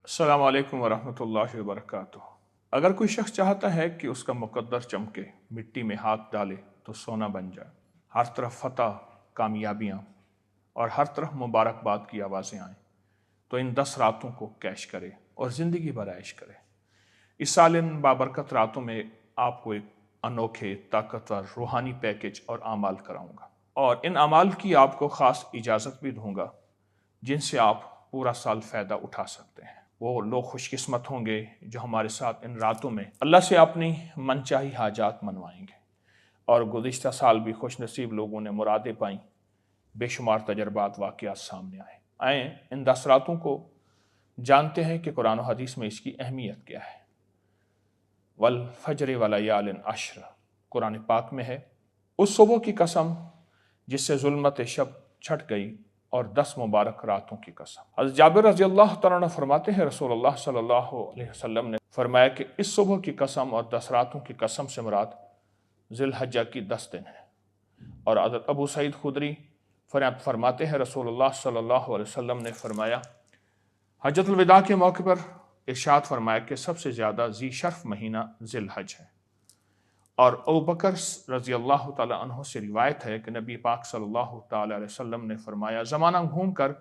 अस्सलाम वालेकुम वरहमतुल्लाहि वबरकातुह। अगर कोई शख्स चाहता है कि उसका मुकद्दर चमके, मिट्टी में हाथ डाले तो सोना बन जाए, हर तरफ फतह, कामयाबियाँ और हर तरफ मुबारकबाद की आवाज़ें आएँ, तो इन 10 रातों को कैश करे और ज़िंदगी भर ऐश करे। इस साल इन बाबरकत रातों में आपको एक अनोखे, ताकतवर, रूहानी पैकेज और आमाल कराऊंगा, और इन आमाल की आपको ख़ास इजाज़त भी दूंगा जिनसे आप पूरा साल फ़ायदा उठा सकते हैं। वो लोग खुशकिस्मत होंगे जो हमारे साथ इन रातों में अल्लाह से अपनी मनचाही हाजात मनवाएंगे, और गुज़िश्ता साल भी खुश नसीब लोगों ने मुरादें पाईं, बेशुमार तजर्बात वाक़यात सामने आए इन 10 रातों को जानते हैं कि कुरान और हदीस में इसकी अहमियत क्या है। वल फजर वलयालिन अश्र कुरान पाक में है, उस सुबह की कसम जिससे जुल्मत शब छट गई, और 10 मुबारक रातों की कसम। हज़रत जाबिर रज़ी अल्लाह तआला अन्हु फरमाते हैं, रसूलुल्लाह सल्लल्लाहु अलैहि वसल्लम ने फरमाया कि इस सुबह की कसम और 10 रातों की कसम से मुराद ज़िलहज्जा की 10 दिन है। और हज़रत अबू सईद खुदरी फरमाते हैं, रसूलुल्लाह सल्लल्लाहु अलैहि वसल्लम ने फरमाया, हज्जतुल विदा के मौके पर इरशाद फरमाया कि सबसे ज़्यादा ज़ी शर्फ महीना ज़िलहज है। और अबू बकर रज़ी अल्लाह ताला अन्हु से रिवायत है कि नबी पाक सल्लल्लाहु ताला अलैहि वसल्लम ने फरमाया, ज़माना घूम कर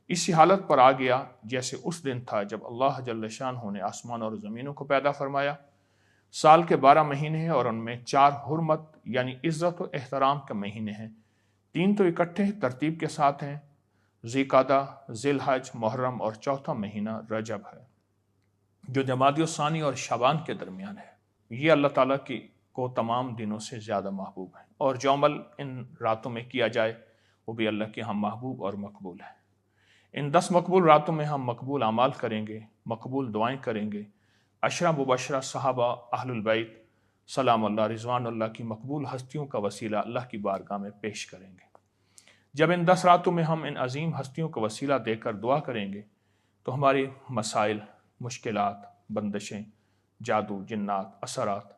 इसी हालत पर आ गया जैसे उस दिन था जब अल्लाह जल्ल शानहू ने आसमान और ज़मीनों को पैदा फरमाया। साल के 12 महीने हैं और उनमें 4 हुर्मत यानी इज़्ज़त और एहतराम के महीने हैं, 3 तो इकट्ठे तरतीब के साथ हैं, ज़िलक़ादा, ज़िलहज, मुहर्रम, और चौथा महीना रजब है जो जमादी सानी और शाबान के दरमियान है। ये अल्लाह ताला की को तमाम दिनों से ज़्यादा महबूब है, और जो अमल इन रातों में किया जाए वो भी अल्लाह के हम महबूब और मकबूल है। इन 10 मकबूल रातों में हम मकबूल अमाल करेंगे, मकबूल दुआएं करेंगे, अशरा मुबशरा सहाबा अहलुल बैत सलामुल्लाह रिज़वानुल्लाह की मकबूल हस्तियों का वसीला अल्लाह की बारगाह में पेश करेंगे। जब इन 10 रातों में हम इन अजीम हस्तियों का वसीला देकर दुआ करेंगे तो हमारे मसाइल, मुश्किलात, बंदिशें, जादू, जिन्नात, असरात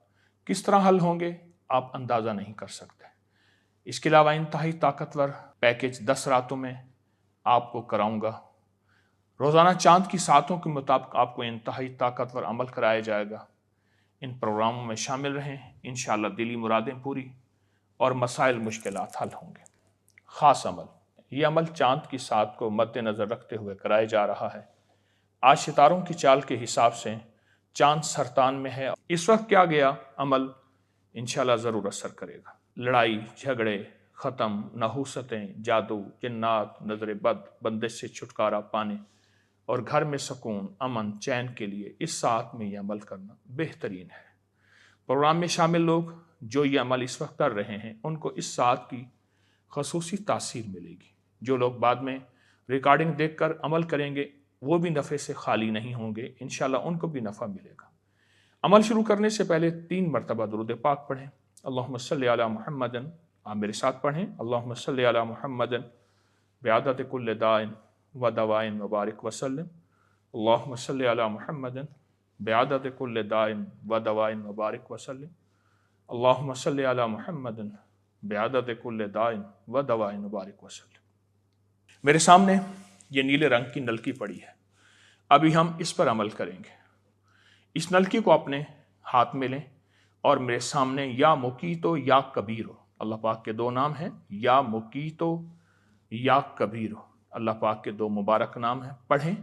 किस तरह हल होंगे आप अंदाज़ा नहीं कर सकते। इसके अलावा इंतहाई ताकतवर पैकेज 10 रातों में आपको कराऊंगा। रोज़ाना चांद की सातों के मुताबिक आपको इंतहाई ताकतवर अमल कराया जाएगा। इन प्रोग्रामों में शामिल रहें, इंशाअल्लाह दिली मुरादें पूरी और मसाइल मुश्किलात हल होंगे। ख़ास अमल, ये अमल चांद की सात को मद्देनज़र रखते हुए कराया जा रहा है। आज सितारों की चाल के हिसाब से चांद सरतान में है। इस वक्त क्या गया अमल इंशाअल्लाह ज़रूर असर करेगा। लड़ाई झगड़े ख़त्म, नहूसतें, जादू, जिन्नात, नज़र बद, बंदिश से छुटकारा पाने और घर में सुकून, अमन, चैन के लिए इस साथ में यह अमल करना बेहतरीन है। प्रोग्राम में शामिल लोग जो ये अमल इस वक्त कर रहे हैं उनको इस साथ की खसूसी तासीर मिलेगी। जो लोग बाद में रिकॉर्डिंग देखकर अमल करेंगे वो भी नफ़े से खाली नहीं होंगे, इंशाअल्लाह उनको भी नफ़ा मिलेगा। अमल शुरू करने से पहले 3 मरतबा दुरूद पाक पढ़ें। अल्लाहुम्मा सल्लि अला मुहम्मदन, आप मेरे साथ पढ़ें। अल्लाहुम्मा सल्लि अला मुहम्मदन बिअदद कुल्लि दाइन व दवाइन मुबारक वसल्लम। अल्लाहुम्मा सल्लि अला मुहम्मदन बिअदद कुल्लि दाइन व दवाइन मुबारक वसल्लम। अल्लाहुम्मा सल्लि अला मुहम्मदन बिअदद कुल्लि दाइन व दवाइन मुबारक वसल्लम। मेरे सामने ये नीले रंग की नलकी पड़ी है, अभी हम इस पर अमल करेंगे। इस नलकी को अपने हाथ में लें और मेरे सामने या मुकीतो या कबीरो, अल्लाह पाक के 2 नाम हैं, या मुकीतो या कबीरो, अल्लाह पाक के 2 मुबारक नाम हैं, पढ़ें।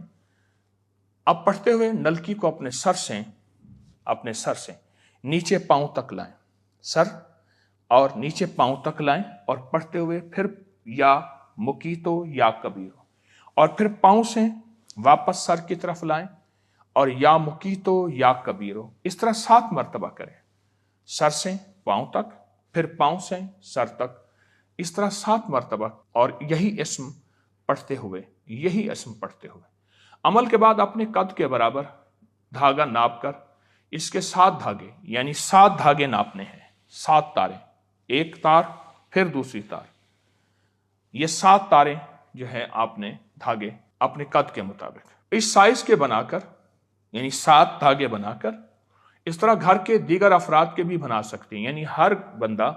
अब पढ़ते हुए नलकी को अपने सर से नीचे पांव तक लाएं, सर और नीचे पांव तक लाएं, और पढ़ते हुए फिर या मुकीतो या कबीरो, और फिर पांव से वापस सर की तरफ लाएं और या मुकीतो या कबीरो, इस तरह 7 मरतबा करें। सर से पांव तक, फिर पांव से सर तक, इस तरह 7 मरतबा, और यही इस्म पढ़ते हुए अमल के बाद अपने कद के बराबर धागा नाप कर इसके 7 धागे यानी 7 धागे नापने हैं। 7 तारें, एक तार फिर दूसरी तार, ये 7 तारें जो है आपने धागे अपने कद के मुताबिक इस साइज के बनाकर यानी 7 धागे बनाकर, इस तरह घर के दीगर अफराद के भी बना सकते हैं, यानी हर बंदा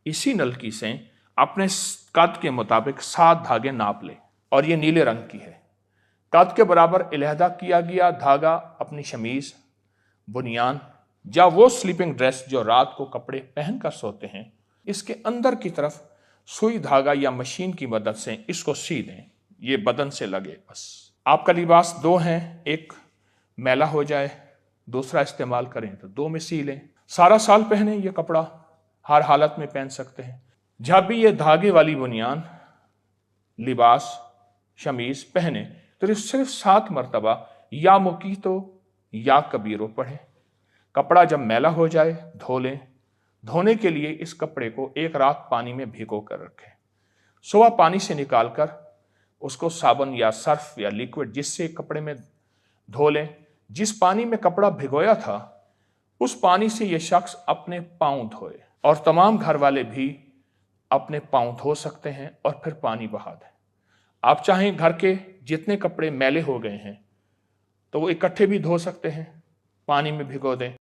इसी नलकी से अपने कद के मुताबिक 7 धागे नाप ले। और ये नीले रंग की है। قد کے برابر علیحدہ کیا گیا دھاگا اپنی شمیز، بنیان یا وہ سلیپنگ ڈریس جو رات کو کپڑے پہن کر سوتے ہیں، اس کے اندر کی طرف سوئی دھاگا یا مشین کی مدد سے اس کو سی لیں، یہ بدن سے لگے بس۔ آپ کا لباس دو ہیں، ایک میلا ہو جائے، دوسرا استعمال کریں تو دو میں سی لیں۔ سارا سال پہنیں یہ کپڑا، ہر حالت میں پہن سکتے ہیں۔ جب بھی یہ دھاگے والی بنیان، لباس، شمیز پہنے تو صرف 7 مرتبہ یا مقیتو یا کبیرو پڑھیں۔ کپڑا جب میلا ہو جائے دھو لیں۔ دھونے کے لیے اس کپڑے کو 1 رات پانی میں بھگو کر رکھیں۔ صبح پانی سے نکال کر اس کو صابن یا سرف یا لیکوڈ جس سے کپڑے میں دھو لیں۔ جس پانی میں کپڑا بھگویا تھا اس پانی سے یہ شخص اپنے پاؤں دھوئے، اور تمام گھر والے بھی اپنے پاؤں دھو سکتے ہیں اور پھر پانی بہا دیں۔ آپ چاہیں گھر کے جتنے کپڑے میلے ہو گئے ہیں تو وہ اکٹھے بھی دھو سکتے ہیں، پانی میں بھگو دیں۔